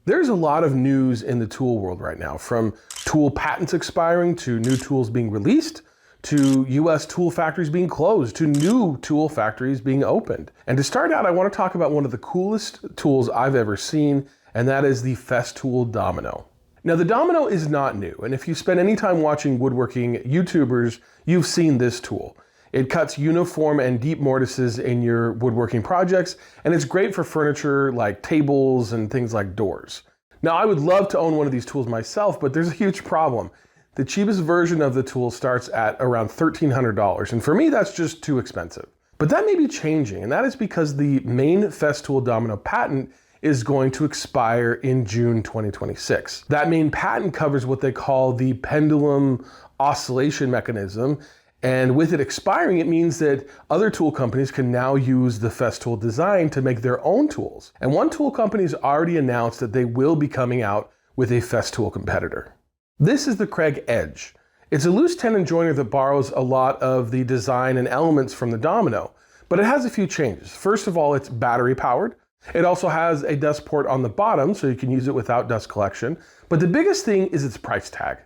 There's a lot of news in the tool world right now, from tool patents expiring to new tools being released, to US tool factories being closed, to new tool factories being opened. And to start out, I want to talk about one of the coolest tools I've ever seen, and that is the Festool Domino. Now, the Domino is not new, and if you spend any time watching woodworking YouTubers, you've seen this tool. It cuts uniform and deep mortises in your woodworking projects, and it's great for furniture like tables and things like doors. Now, I would love to own one of these tools myself, but there's a huge problem. The cheapest version of the tool starts at around $1,300, and for me, that's just too expensive. But that may be changing, and that is because the main Festool Domino patent is going to expire in June 2026. That main patent covers what they call the pendulum oscillation mechanism, and with it expiring, it means that other tool companies can now use the Festool design to make their own tools. And one tool company has already announced that they will be coming out with a Festool competitor. This is the Kreg Edge. It's a loose tenon joiner that borrows a lot of the design and elements from the Domino, but it has a few changes. First of all, it's battery powered. It also has a dust port on the bottom, so you can use it without dust collection. But the biggest thing is its price tag.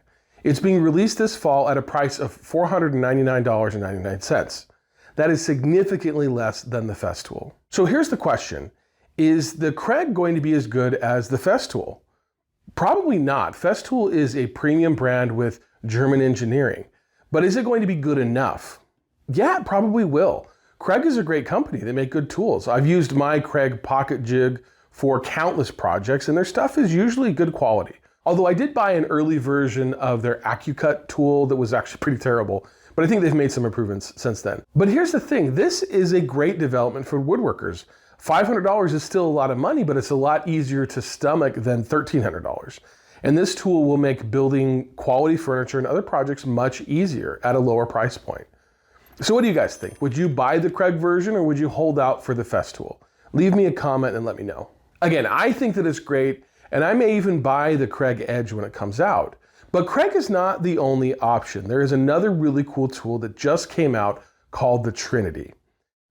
It's being released this fall at a price of $499.99. That is significantly less than the Festool. So here's the question. Is the Kreg going to be as good as the Festool? Probably not. Festool is a premium brand with German engineering. But is it going to be good enough? Yeah, it probably will. Kreg is a great company. They make good tools. I've used my Kreg pocket jig for countless projects, and their stuff is usually good quality. Although I did buy an early version of their AccuCut tool that was actually pretty terrible, but I think they've made some improvements since then. But here's the thing, this is a great development for woodworkers. $500 is still a lot of money, but it's a lot easier to stomach than $1,300. And this tool will make building quality furniture and other projects much easier at a lower price point. So what do you guys think? Would you buy the Kreg version or would you hold out for the Festool? Leave me a comment and let me know. Again, I think that it's great, and I may even buy the Kreg Edge when it comes out. But Kreg is not the only option. There is another really cool tool that just came out called the Trinity.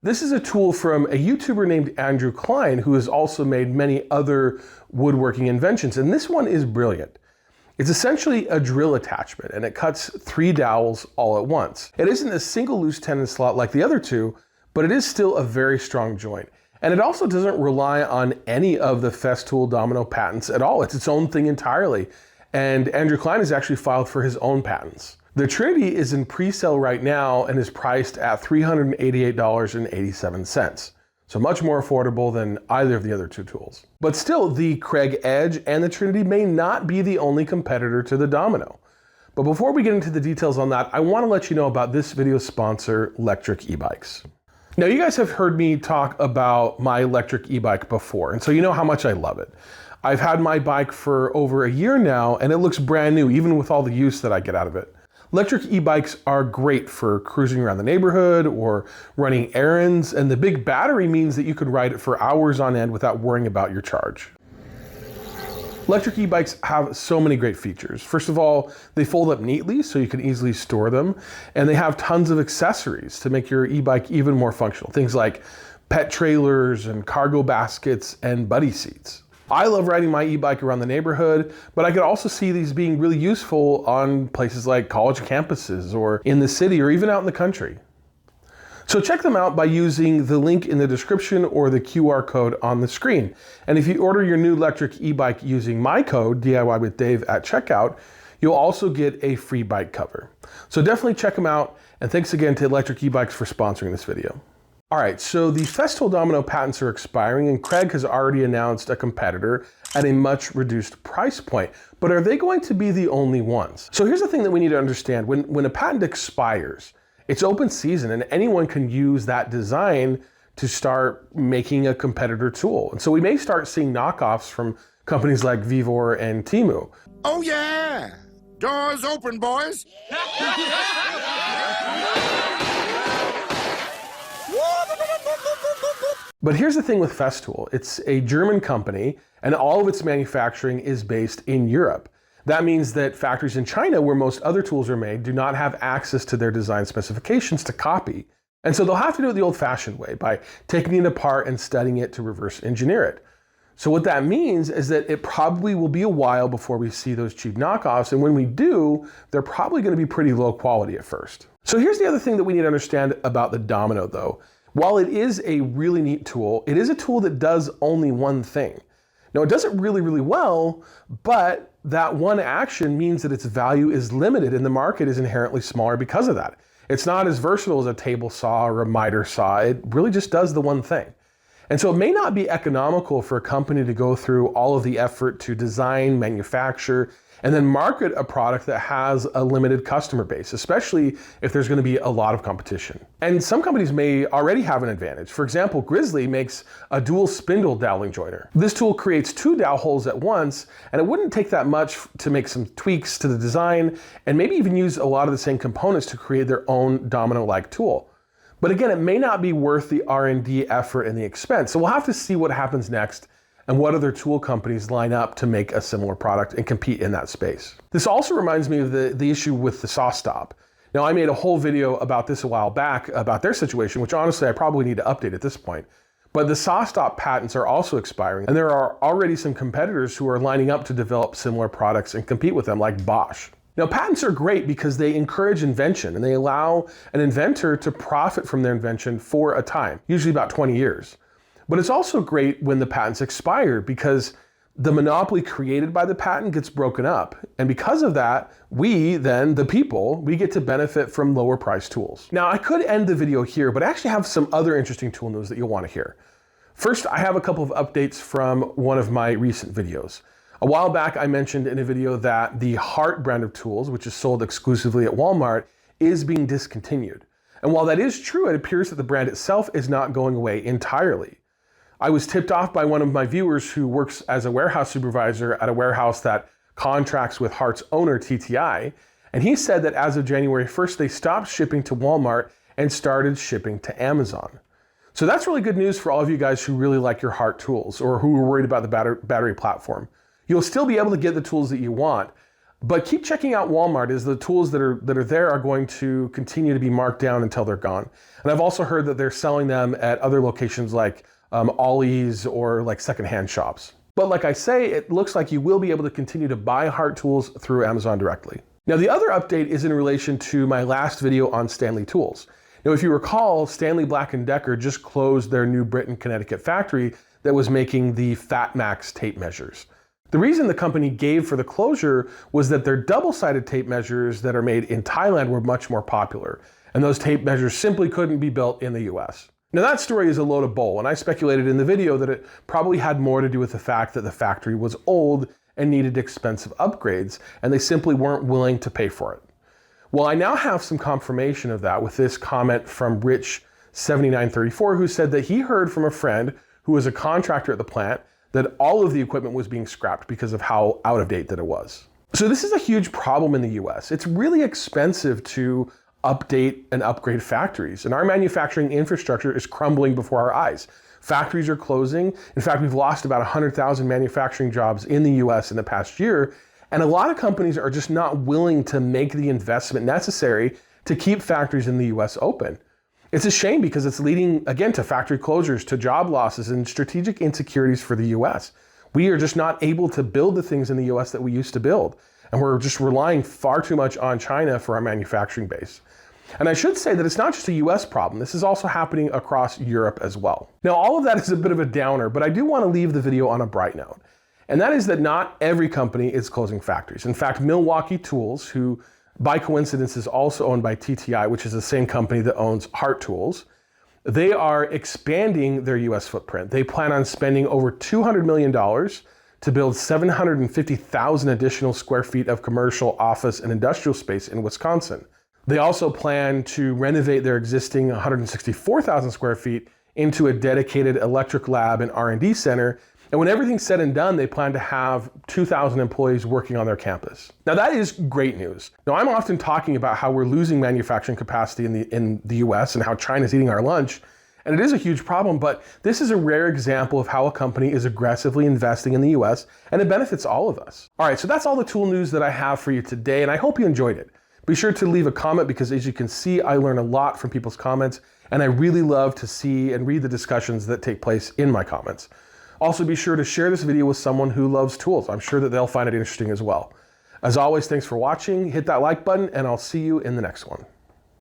This is a tool from a YouTuber named Andrew Klein, who has also made many other woodworking inventions, and this one is brilliant. It's essentially a drill attachment, and it cuts 3 dowels all at once. It isn't a single loose tenon slot like the other two, but it is still a very strong joint. And it also doesn't rely on any of the Festool Domino patents at all. It's its own thing entirely. And Andrew Klein has actually filed for his own patents. The Trinity is in pre-sale right now and is priced at $388.87. So much more affordable than either of the other two tools. But still, the Kreg Edge and the Trinity may not be the only competitor to the Domino. But before we get into the details on that, I want to let you know about this video's sponsor, Electric E-Bikes. Now, you guys have heard me talk about my electric e-bike before, and so you know how much I love it. I've had my bike for over a year now, and it looks brand new, even with all the use that I get out of it. Electric e-bikes are great for cruising around the neighborhood or running errands, and the big battery means that you could ride it for hours on end without worrying about your charge. Electric e-bikes have so many great features. First of all, they fold up neatly so you can easily store them, and they have tons of accessories to make your e-bike even more functional. Things like pet trailers and cargo baskets and buddy seats. I love riding my e-bike around the neighborhood, but I could also see these being really useful on places like college campuses or in the city or even out in the country. So check them out by using the link in the description or the QR code on the screen. And if you order your new electric e-bike using my code, DIY with Dave at checkout, you'll also get a free bike cover. So definitely check them out, and thanks again to Electric E-Bikes for sponsoring this video. All right, so the Festool Domino patents are expiring, and Kreg has already announced a competitor at a much reduced price point. But are they going to be the only ones? So here's the thing that we need to understand. When a patent expires, it's open season, and anyone can use that design to start making a competitor tool. And so we may start seeing knockoffs from companies like Vivor and Temu. Oh yeah! Doors open, boys! But here's the thing with Festool. It's a German company, and all of its manufacturing is based in Europe. That means that factories in China, where most other tools are made, do not have access to their design specifications to copy. And so they'll have to do it the old-fashioned way, by taking it apart and studying it to reverse engineer it. So what that means is that it probably will be a while before we see those cheap knockoffs, and when we do, they're probably going to be pretty low quality at first. So here's the other thing that we need to understand about the Domino though. While it is a really neat tool, it is a tool that does only one thing. Now it does it really, really well, but that one action means that its value is limited and the market is inherently smaller because of that. It's not as versatile as a table saw or a miter saw. It really just does the one thing. And so it may not be economical for a company to go through all of the effort to design, manufacture, and then market a product that has a limited customer base, especially if there's going to be a lot of competition. And some companies may already have an advantage. For example, Grizzly makes a dual spindle doweling joiner. This tool creates 2 dowel holes at once, and it wouldn't take that much to make some tweaks to the design and maybe even use a lot of the same components to create their own Domino-like tool. But again, it may not be worth the R&D effort and the expense. So we'll have to see what happens next and what other tool companies line up to make a similar product and compete in that space. This also reminds me of the issue with the SawStop. Now, I made a whole video about this a while back about their situation, which honestly I probably need to update at this point. But the SawStop patents are also expiring, and there are already some competitors who are lining up to develop similar products and compete with them, like Bosch. Now, patents are great because they encourage invention and they allow an inventor to profit from their invention for a time, usually about 20 years. But it's also great when the patents expire because the monopoly created by the patent gets broken up. And because of that, we then, the people, we get to benefit from lower priced tools. Now, I could end the video here, but I actually have some other interesting tool news that you'll want to hear. First, I have a couple of updates from one of my recent videos. A while back, I mentioned in a video that the Hart brand of tools, which is sold exclusively at Walmart, is being discontinued. And while that is true, it appears that the brand itself is not going away entirely. I was tipped off by one of my viewers who works as a warehouse supervisor at a warehouse that contracts with Hart's owner, TTI, and he said that as of January 1st, they stopped shipping to Walmart and started shipping to Amazon. So that's really good news for all of you guys who really like your Hart tools or who are worried about the battery platform. You'll still be able to get the tools that you want, but keep checking out Walmart as the tools that are there are going to continue to be marked down until they're gone. And I've also heard that they're selling them at other locations like Ollie's or like secondhand shops. But like I say, it looks like you will be able to continue to buy Hart tools through Amazon directly. Now, the other update is in relation to my last video on Stanley Tools. Now, if you recall, Stanley Black & Decker just closed their New Britain, Connecticut factory that was making the FatMax tape measures. The reason the company gave for the closure was that their double-sided tape measures that are made in Thailand were much more popular, and those tape measures simply couldn't be built in the US. Now that story is a load of bull, and I speculated in the video that it probably had more to do with the fact that the factory was old and needed expensive upgrades, and they simply weren't willing to pay for it. Well, I now have some confirmation of that with this comment from Rich7934, who said that he heard from a friend who was a contractor at the plant that all of the equipment was being scrapped because of how out of date that it was. So this is a huge problem in the US. It's really expensive to update and upgrade factories, and our manufacturing infrastructure is crumbling before our eyes. Factories are closing. In fact, we've lost about 100,000 manufacturing jobs in the US in the past year, and a lot of companies are just not willing to make the investment necessary to keep factories in the US open. It's a shame because it's leading, again, to factory closures, to job losses, and strategic insecurities for the US. We are just not able to build the things in the US that we used to build, and we're just relying far too much on China for our manufacturing base. And I should say that it's not just a US problem, this is also happening across Europe as well. Now, all of that is a bit of a downer, but I do want to leave the video on a bright note. And that is that not every company is closing factories. In fact, Milwaukee Tools, who by coincidence is also owned by TTI, which is the same company that owns Hart Tools, they are expanding their US footprint. They plan on spending over $200 million to build 750,000 additional square feet of commercial, office, and industrial space in Wisconsin. They also plan to renovate their existing 164,000 square feet into a dedicated electric lab and R&D center. And when everything's said and done, they plan to have 2,000 employees working on their campus. Now that is great news. Now I'm often talking about how we're losing manufacturing capacity in the US and how China's eating our lunch. And it is a huge problem, but this is a rare example of how a company is aggressively investing in the US, and it benefits all of us. All right, so that's all the tool news that I have for you today, and I hope you enjoyed it. Be sure to leave a comment because as you can see, I learn a lot from people's comments, and I really love to see and read the discussions that take place in my comments. Also, be sure to share this video with someone who loves tools. I'm sure that they'll find it interesting as well. As always, thanks for watching. Hit that like button, and I'll see you in the next one.